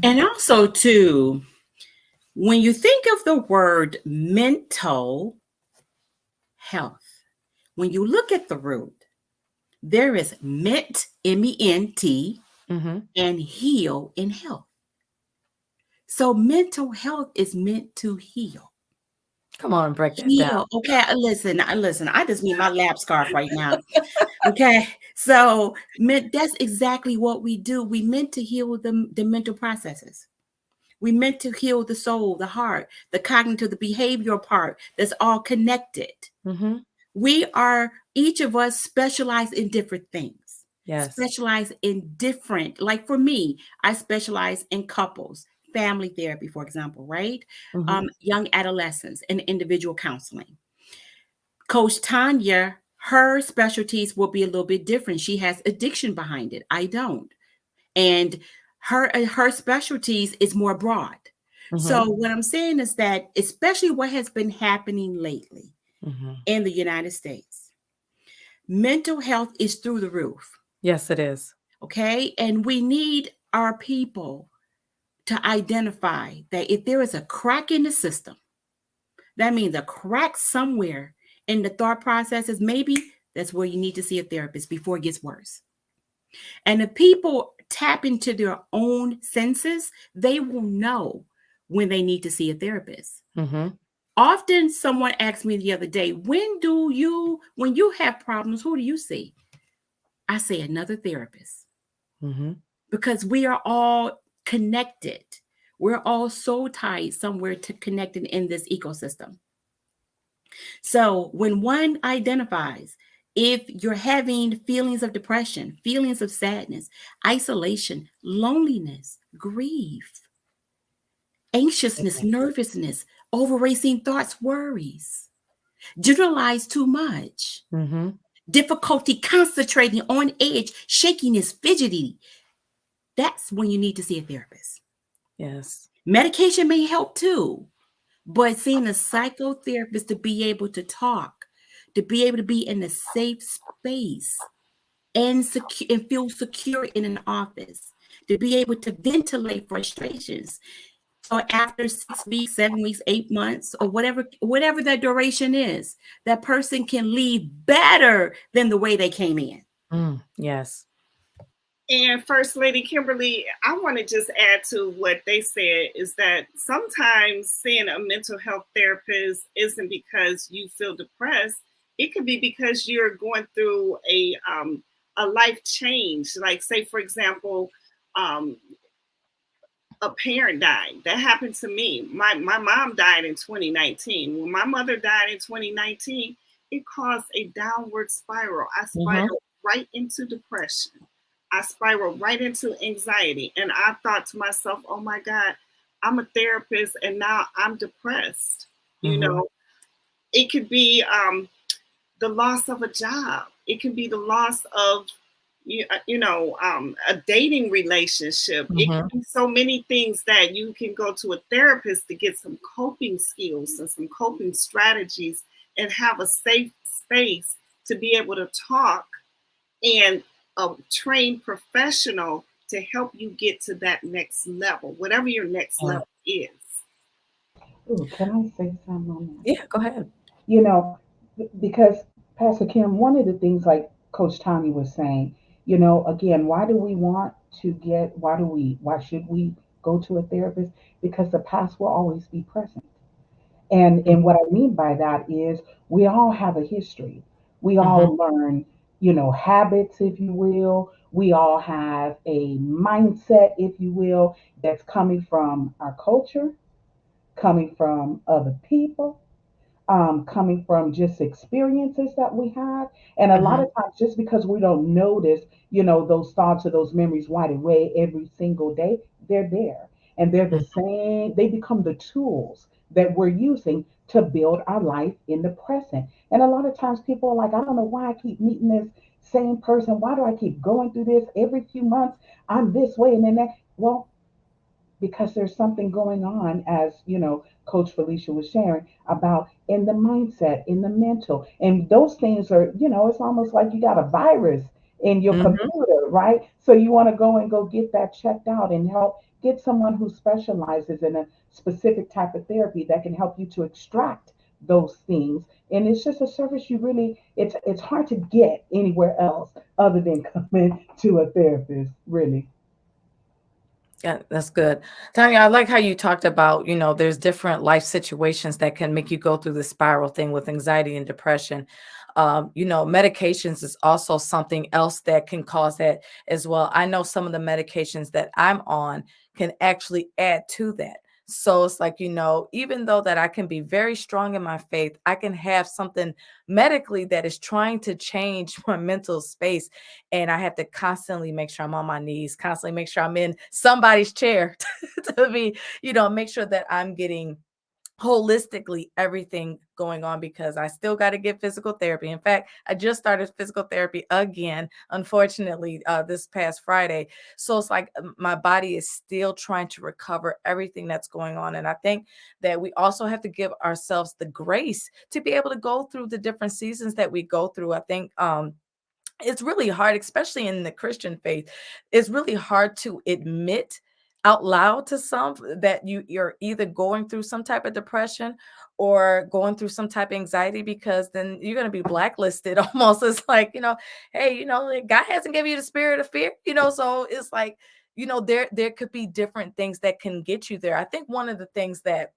And also, too, when you think of the word mental health, when you look at the root, there is ment, MENT, Mhm. and heal in health. So mental health is meant to heal. Come on and break that down. Heal. Okay, listen. I just need my lap scarf right now. Okay, so that's exactly what we do. We meant to heal the mental processes. We meant to heal the soul, the heart, the cognitive, the behavioral part. That's all connected. Mhm. We are, each of us specialize in different things, Yes. specialize in different, like for me, I specialize in couples, family therapy, for example, right? Mhm. Young adolescents and individual counseling. Coach Tanya, her specialties will be a little bit different. She has addiction behind it. I don't. And her specialties is more broad. So Mhm. what I'm saying is that, especially what has been happening lately Mhm. in the United States, mental health is through the roof. Yes, it is. Okay. And we need our people to identify that if there is a crack in the system, that means a crack somewhere in the thought processes, maybe that's where you need to see a therapist before it gets worse. And if people tap into their own senses, they will know when they need to see a therapist. Mm-hmm. Often someone asked me the other day, when you have problems, who do you see? I say another therapist. Mm-hmm. Because we are all connected. We're all so tied somewhere to connected in this ecosystem. So when one identifies, if you're having feelings of depression, feelings of sadness, isolation, loneliness, grief, anxiousness, nervousness, over racing thoughts, worries, generalize too much, Mm-hmm. difficulty concentrating, on edge, shakiness, fidgety, that's when you need to see a therapist. Yes. Medication may help too, but seeing a psychotherapist to be able to talk, to be able to be in a safe space and and feel secure in an office, to be able to ventilate frustrations. So after 6 weeks, 7 weeks, 8 months, or whatever that duration is, that person can leave better than the way they came in. Yes. And First Lady Kimberly, I want to just add to what they said is that sometimes seeing a mental health therapist isn't because you feel depressed. It could be because you're going through a life change. Like, say, for example, um, a parent died. That happened to me. My mom died in 2019. When my mother died in 2019, it caused a downward spiral. I spiraled right into depression. I spiraled right into anxiety. And I thought to myself, oh my God, I'm a therapist and now I'm depressed. You know, it could be the loss of a job. It can be the loss of a dating relationship. It can be so many things that you can go to a therapist to get some coping skills and some coping strategies and have a safe space to be able to talk and a trained professional to help you get to that next level, whatever your next level is. Ooh, can I say something on that? Yeah, go ahead. You know, because Pastor Kim, one of the things like Coach Tommy was saying, again, why do we want to get, why should we go to a therapist? Because the past will always be present. And what I mean by that is we all have a history. We Mm-hmm. all learn, habits, if you will. We all have a mindset, if you will, that's coming from our culture, coming from other people, coming from just experiences that we have. And a lot Mm-hmm. of times, just because we don't notice, those thoughts or those memories right away every single day, they're there. And they're the same, they become the tools that we're using to build our life in the present. And a lot of times people are like, I don't know why I keep meeting this same person. Why do I keep going through this every few months? I'm this way and then that. Well, because there's something going on, as Coach Felicia was sharing about in the mindset, in the mental, and those things are, it's almost like you got a virus in your Mm-hmm. computer, right? So you want to go get that checked out and help get someone who specializes in a specific type of therapy that can help you to extract those things. And it's just a service you really, it's hard to get anywhere else other than coming to a therapist, really. Yeah, that's good. Tanya, I like how you talked about, there's different life situations that can make you go through the spiral thing with anxiety and depression. Medications is also something else that can cause that as well. I know some of the medications that I'm on can actually add to that. So it's like, even though that I can be very strong in my faith, I can have something medically that is trying to change my mental space. And I have to constantly make sure I'm on my knees, constantly make sure I'm in somebody's chair to be, make sure that I'm getting holistically everything going on, because I still got to get physical therapy. In fact, I just started physical therapy again, unfortunately, this past Friday. So it's like my body is still trying to recover everything that's going on. And I think that we also have to give ourselves the grace to be able to go through the different seasons that we go through. I think it's really hard, especially in the Christian faith. It's really hard to admit out loud to some that you're either going through some type of depression or going through some type of anxiety, because then you're going to be blacklisted almost. It's like, hey, like God hasn't given you the spirit of fear, so it's like, there could be different things that can get you there. I think one of the things that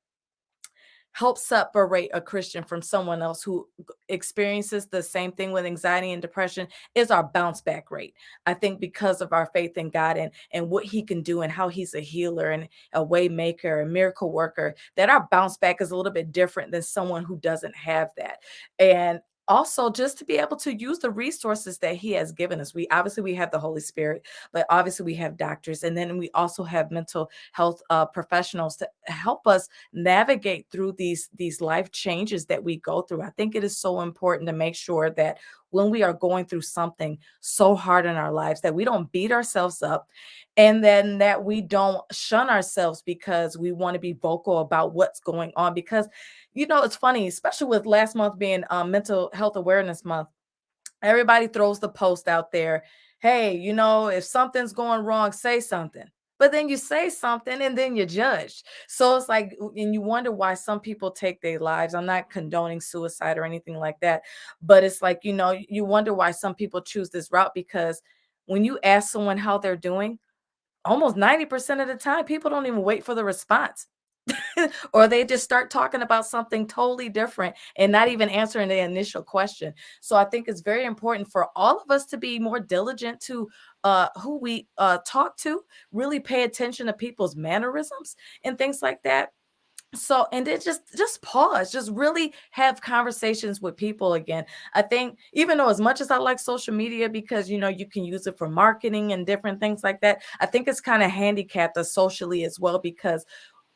help separate a Christian from someone else who experiences the same thing with anxiety and depression is our bounce back rate. I think because of our faith in God and what he can do and how he's a healer and a way maker, a miracle worker, that our bounce back is a little bit different than someone who doesn't have that. And also just to be able to use the resources that he has given us. We have the Holy Spirit, but obviously we have doctors, and then we also have mental health professionals to help us navigate through these life changes that we go through. I think it is so important to make sure that when we are going through something so hard in our lives, that we don't beat ourselves up, and then that we don't shun ourselves because we want to be vocal about what's going on. Because it's funny, especially with last month being Mental Health Awareness Month. Everybody throws the post out there, hey, if something's going wrong, say something. But then you say something and then you're judged. So it's like, and you wonder why some people take their lives. I'm not condoning suicide or anything like that. But it's like, you wonder why some people choose this route, because when you ask someone how they're doing, almost 90% of the time, people don't even wait for the response. Or they just start talking about something totally different and not even answering the initial question. So I think it's very important for all of us to be more diligent to who we talk to, really pay attention to people's mannerisms and things like that. So, and then just pause, just really have conversations with people again. I think, even though as much as I like social media, because you can use it for marketing and different things like that, I think it's kind of handicapped us socially as well, because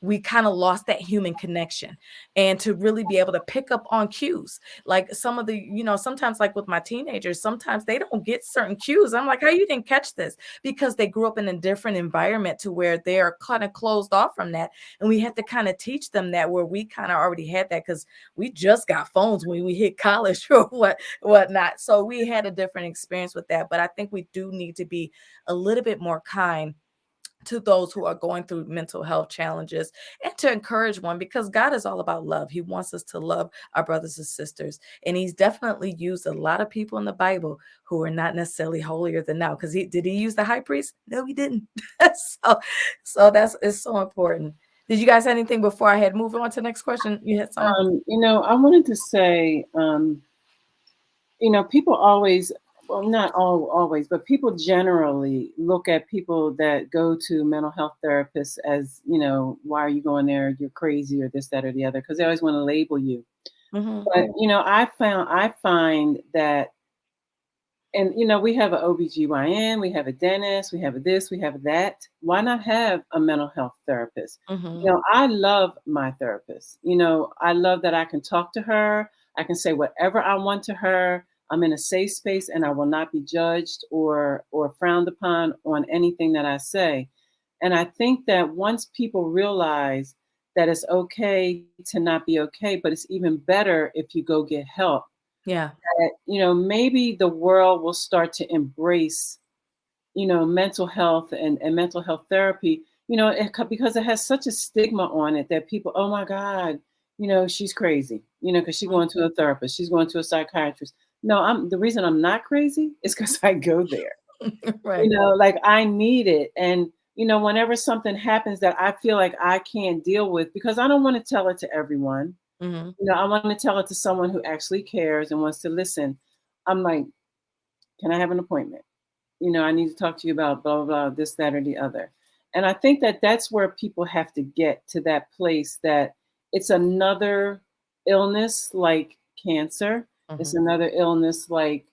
we kind of lost that human connection, and to really be able to pick up on cues. Like some of the, sometimes, like with my teenagers, sometimes they don't get certain cues. I'm like, how you didn't catch this? Because they grew up in a different environment to where they're kind of closed off from that. And we had to kind of teach them that, where we kind of already had that, because we just got phones when we hit college or whatnot. So we had a different experience with that. But I think we do need to be a little bit more kind to those who are going through mental health challenges, and to encourage one, because God is all about love. He wants us to love our brothers and sisters. And he's definitely used a lot of people in the Bible who are not necessarily holier than thou. Because did he use the high priest? No, he didn't. so it's so important. Did you guys have anything before I had moved on to the next question? You had something? I wanted to say, people always, well, not always, but people generally look at people that go to mental health therapists as, why are you going there? You're crazy, or this, that, or the other, because they always want to label you. Mm-hmm. But, I find that, and, we have an OBGYN, we have a dentist, we have a this, we have that. Why not have a mental health therapist? Mm-hmm. I love my therapist. I love that I can talk to her. I can say whatever I want to her. I'm in a safe space, and I will not be judged or frowned upon on anything that I say. And I think that once people realize that it's okay to not be okay, but it's even better if you go get help, Yeah. that, maybe the world will start to embrace, mental health and mental health therapy, because it has such a stigma on it that people, oh my God, she's crazy, because she's going to a therapist, she's going to a psychiatrist. No, the reason I'm not crazy is because I go there. Right. Like I need it. And, whenever something happens that I feel like I can't deal with, because I don't want to tell it to everyone. Mm-hmm. I want to tell it to someone who actually cares and wants to listen. I'm like, can I have an appointment? I need to talk to you about blah, blah, blah, this, that, or the other. And I think that that's where people have to get to that place, that it's another illness like cancer. Mm-hmm. It's another illness like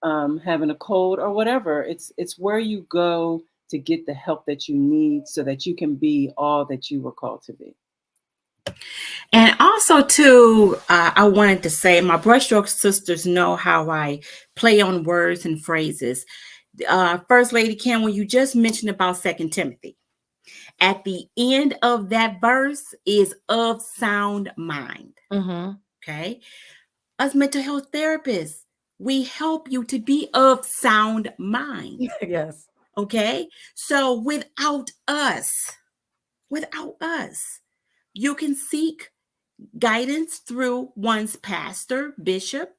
having a cold or whatever. It's where you go to get the help that you need so that you can be all that you were called to be. And also, too, I wanted to say, my Brushstrokes sisters know how I play on words and phrases. First Lady Kim, when you just mentioned about 2 Timothy, at the end of that verse is of sound mind. Mm-hmm. Okay. Us mental health therapists, we help you to be of sound mind. Yes. Okay. So without us, you can seek guidance through one's pastor, bishop,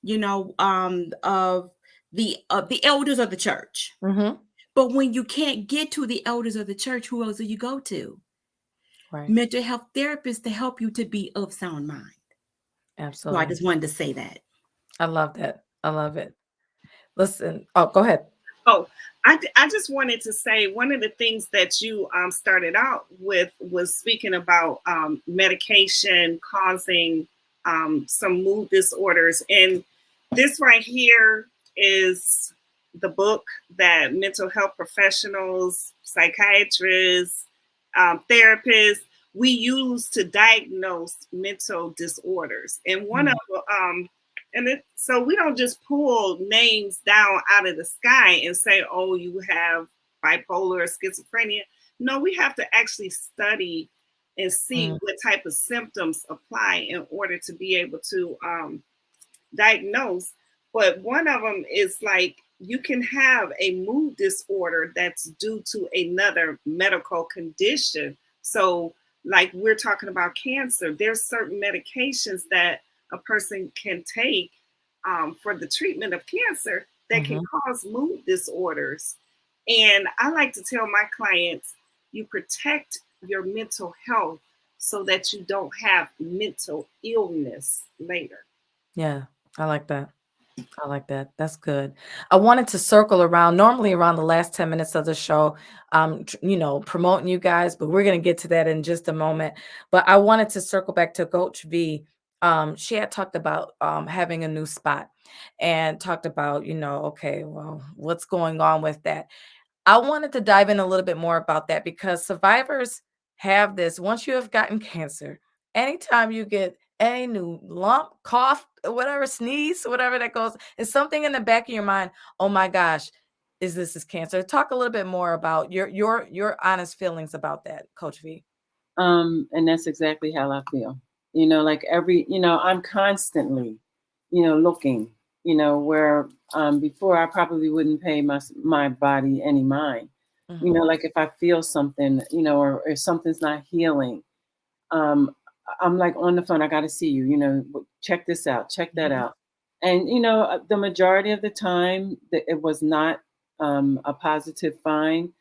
of the elders of the church. Mm-hmm. But when you can't get to the elders of the church, who else do you go to? Right. Mental health therapists to help you to be of sound mind. So I Absolutely. just wanted to say that. I love that. I love it. Listen. Oh, go ahead. Oh, I just wanted to say one of the things that you started out with was speaking about medication causing some mood disorders. And this right here is the book that mental health professionals, psychiatrists, therapists, we use to diagnose mental disorders. And one of so we don't just pull names down out of the sky and say, oh, you have bipolar or schizophrenia. No, we have to actually study and see what type of symptoms apply in order to be able to diagnose. But one of them is like you can have a mood disorder that's due to another medical condition. So, like we're talking about cancer, there's certain medications that a person can take for the treatment of cancer that can cause mood disorders. And I like to tell my clients, you protect your mental health so that you don't have mental illness later. Yeah, I like that. I like that. That's good. I wanted to circle around, normally around the last 10 minutes of the show, promoting you guys, but we're going to get to that in just a moment. But I wanted to circle back to Coach V. She had talked about having a new spot and talked about, okay, well, what's going on with that? I wanted to dive in a little bit more about that because survivors have this. Once you have gotten cancer, anytime you get any new lump, cough, whatever, sneeze, whatever that goes, it's something in the back of your mind. Oh my gosh, is cancer? Talk a little bit more about your honest feelings about that, Coach V. And that's exactly how I feel. Like I'm constantly, looking, where before I probably wouldn't pay my body any mind. Like if I feel something, or if something's not healing, I'm like on the phone, I got to see you, check this out, check that out. And, the majority of the time it was not a positive find,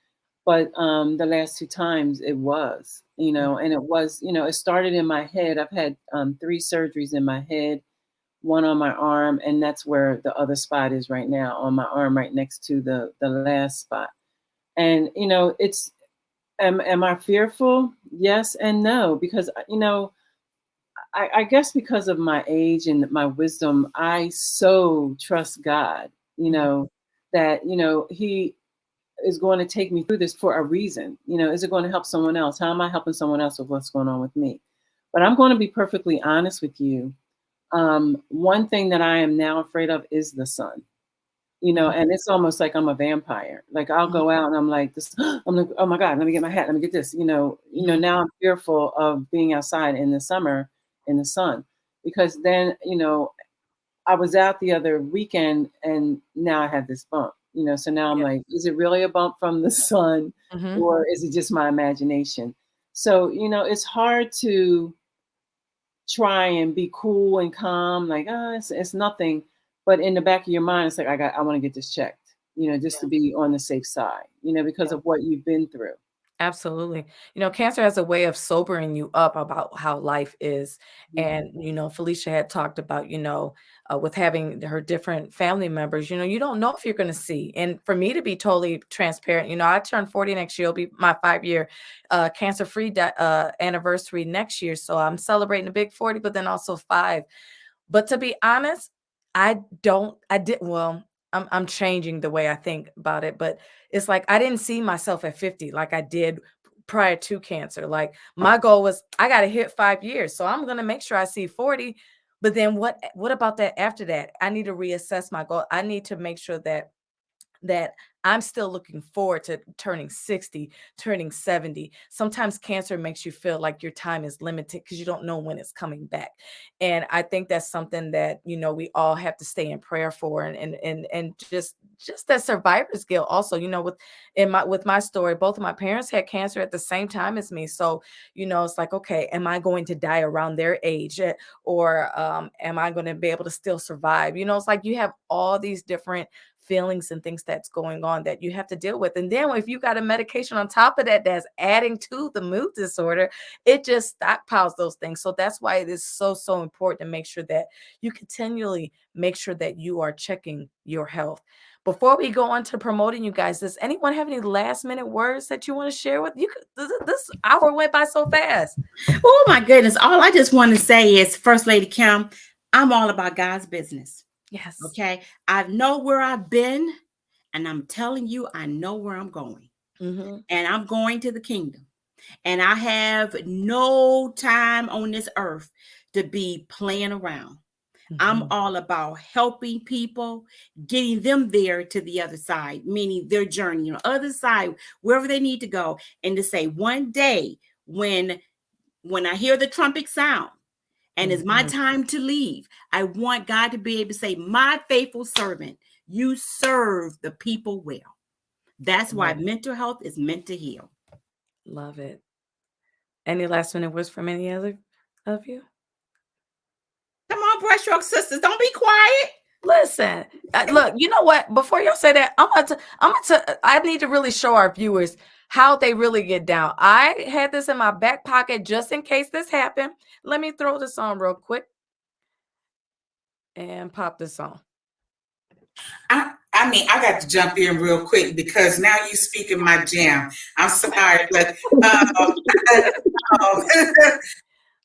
but the last two times it was, and it was, it started in my head. I've had 3 surgeries in my head, 1 on my arm, and that's where the other spot is right now, on my arm, right next to the last spot. And, it's, am I fearful? Yes and no, because, I guess because of my age and my wisdom, I so trust God, that, He is going to take me through this for a reason. Is it going to help someone else? How am I helping someone else with what's going on with me? But I'm going to be perfectly honest with you. One thing that I am now afraid of is the sun. And it's almost like I'm a vampire. Like I'll go out and I'm like this. I'm like, oh my God, let me get my hat. Let me get this. Now I'm fearful of being outside in the summer in the sun, because then I was out the other weekend and now I have this bump. So now I'm like, is it really a bump from the sun, or is it just my imagination? So it's hard to try and be cool and calm, like, it's nothing. But in the back of your mind, it's like, I want to get this checked, just to be on the safe side, because of what you've been through. Absolutely. Cancer has a way of sobering you up about how life is. And, Felicia had talked about, with having her different family members, you don't know if you're going to see. And for me to be totally transparent, I turn 40 next year. It'll be my 5-year cancer-free anniversary next year. So I'm celebrating a big 40, but then also 5. But to be honest, I'm changing the way I think about it, but it's like I didn't see myself at 50 like I did prior to cancer. Like my goal was I got to hit 5 years. So I'm going to make sure I see 40. But then what about that after that? I need to reassess my goal. I need to make sure that I'm still looking forward to turning 60, turning 70. Sometimes cancer makes you feel like your time is limited because you don't know when it's coming back. And I think that's something that, we all have to stay in prayer for, and just that survivor's guilt also, with my story, both of my parents had cancer at the same time as me. So, it's like, okay, am I going to die around their age, or am I going to be able to still survive? It's like you have all these different feelings and things that's going on that you have to deal with. And then if you got a medication on top of that that's adding to the mood disorder, it just stockpiles those things. So that's why it is so important to make sure that you continually make sure that you are checking your health. Before we go on to promoting you guys, does anyone have any last minute words that you want to share with you? This hour went by so fast. Oh my goodness. All I just want to say is, First Lady Kim, I'm all about God's business. Yes. Okay. I know where I've been, and I'm telling you, I know where I'm going. Mm-hmm. And I'm going to the kingdom. And I have no time on this earth to be playing around. I'm all about helping people, getting them there to the other side, meaning their journey, other side, wherever they need to go. And to say, one day when I hear the trumpet sound and it's my time to leave, I want God to be able to say, my faithful servant, you serve the people well. That's why mental health is meant to heal. Love it. Any last minute words from any other of you? Come on, Brushstrokes sisters, don't be quiet. Listen, look, you know what? Before y'all say that, I need to really show our viewers how they really get down. I had this in my back pocket just in case this happened. Let me throw this on real quick and pop this on. I mean, I got to jump in real quick because now you speak in my jam. I'm sorry, but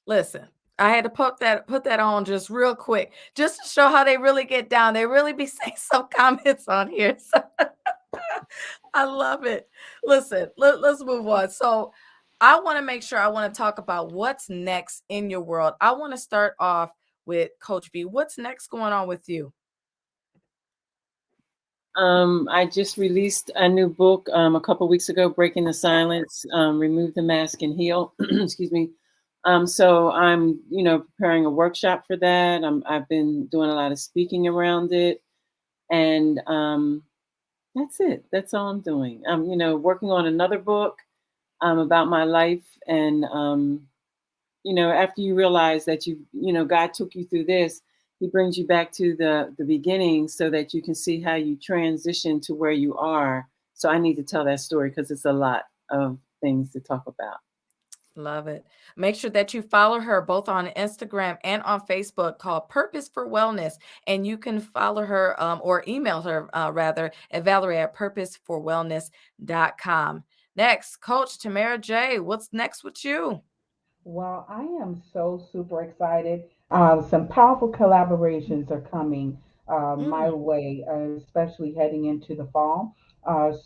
listen, I had to put that on just real quick, just to show how they really get down. They really be saying some comments on here. So I love it. Listen, let's move on. So I want to talk about what's next in your world. I want to start off with Coach V. What's next going on with you? I just released a new book a couple weeks ago, Breaking the Silence, Remove the Mask and Heal. Excuse me. So I'm, preparing a workshop for that. I've been doing a lot of speaking around it, and that's it. That's all I'm doing. I'm, working on another book about my life, and after you realize that God took you through this, He brings you back to the beginning so that you can see how you transition to where you are. So I need to tell that story because it's a lot of things to talk about. Love it. Make sure that you follow her both on Instagram and on Facebook, called Purpose for Wellness. And you can follow her or email her rather at Valerie@purposeforwellness.com. Next, Coach Tamara J. What's next with you? Well, I am so super excited. Some powerful collaborations are coming my way, especially heading into the fall.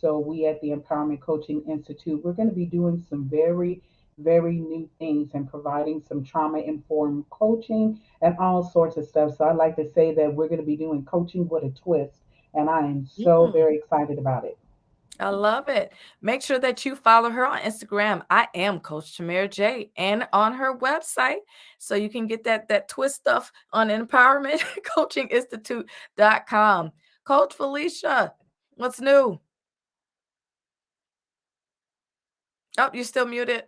So we at the Empowerment Coaching Institute, we're going to be doing some very, very new things and providing some trauma-informed coaching and all sorts of stuff. So I'd like to say that we're going to be doing coaching with a twist, and I am so very excited about it. I love it. Make sure that you follow her on Instagram. I am Coach Tamara J, and on her website. So you can get that twist stuff on empowermentcoachinginstitute.com. Coach Felicia, what's new? Oh, you still muted.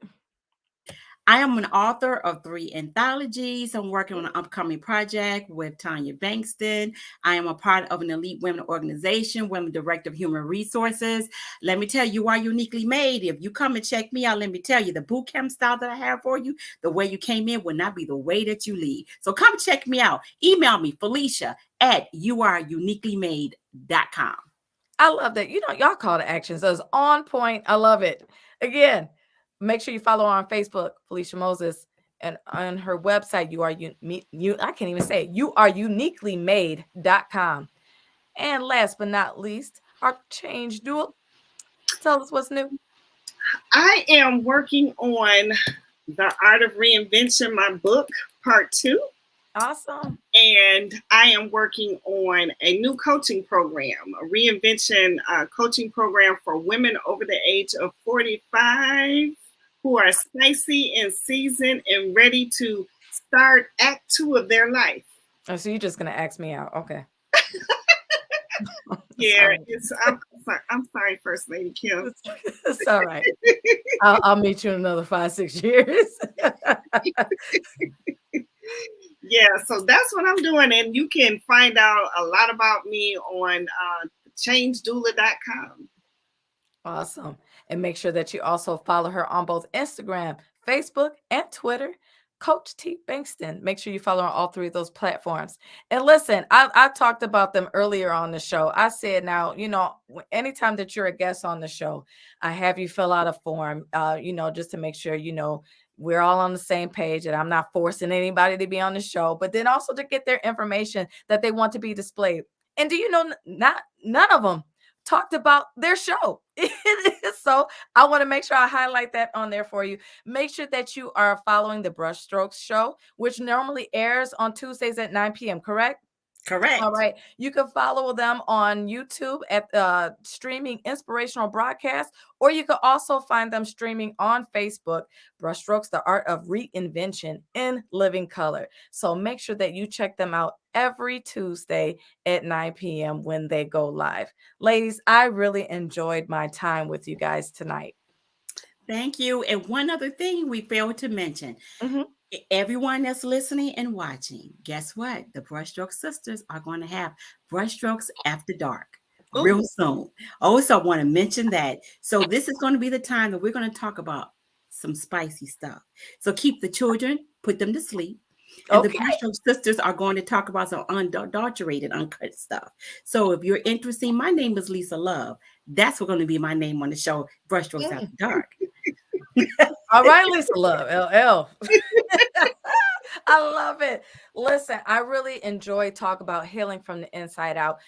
I am an author of 3 anthologies. I'm working on an upcoming project with Tanya Bankston. I am a part of an elite women organization, Women Director of Human Resources. Let me tell you, you are uniquely made. If you come and check me out, let me tell you, the boot camp style that I have for you, the way you came in will not be the way that you leave. So come check me out. Email me, Felicia@youareuniquelymade.com. I love that. Y'all call to action. So it's on point. I love it. Again, make sure you follow her on Facebook, Felicia Moses, and on her website, I can't even say it, youareuniquelymade.com. And last but not least, our change duel. Tell us what's new. I am working on The Art of Reinvention, my book, part 2. Awesome. And I am working on a new coaching program, a reinvention coaching program for women over the age of 45 who are spicy and seasoned and ready to start Act 2 of their life. Oh, so you're just going to ask me out. Okay. Yeah, I'm sorry, First Lady Kim. It's all right. I'll meet you in another 5-6 years. Yeah, so that's what I'm doing. And you can find out a lot about me on changedoula.com. Awesome. And make sure that you also follow her on both Instagram, Facebook, and Twitter. Coach T. Bankston. Make sure you follow her on all three of those platforms. And listen, I talked about them earlier on the show. I said, now, anytime that you're a guest on the show, I have you fill out a form, just to make sure, we're all on the same page and I'm not forcing anybody to be on the show, but then also to get their information that they want to be displayed. And do you know, none of them talked about their show. So I want to make sure I highlight that on there for you. Make sure that you are following the Brushstrokes show, which normally airs on Tuesdays at 9 p.m., correct? Correct. All right. You can follow them on YouTube at streaming inspirational broadcast, or you can also find them streaming on Facebook, Brushstrokes, the Art of Reinvention in Living Color. So make sure that you check them out every Tuesday at 9 p.m. when they go live. Ladies, I really enjoyed my time with you guys tonight. Thank you. And one other thing we failed to mention. Mm-hmm. Everyone that's listening and watching, guess what? The Brushstrokes sisters are going to have Brushstrokes After Dark real soon. Also, I want to mention that. So this is going to be the time that we're going to talk about some spicy stuff. So keep the children, put them to sleep. And the Brushstrokes sisters are going to talk about some unadulterated, uncut stuff. So if you're interested, my name is Lisa Love. That's going to be my name on the show, Brushstrokes After Dark. All right, Lisa Love, LL. I love it. Listen, I really enjoy talk about healing from the inside out.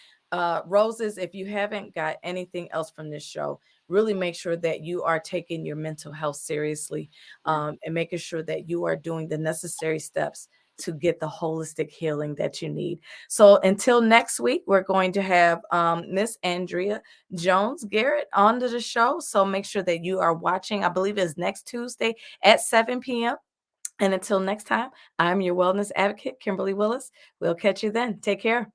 Roses, if you haven't got anything else from this show, really make sure that you are taking your mental health seriously, and making sure that you are doing the necessary steps to get the holistic healing that you need. So until next week, we're going to have Miss Andrea Jones Garrett onto the show. So make sure that you are watching. I believe it's next Tuesday at 7 p.m. And until next time, I'm your wellness advocate, Kimberly Willis. We'll catch you then. Take care.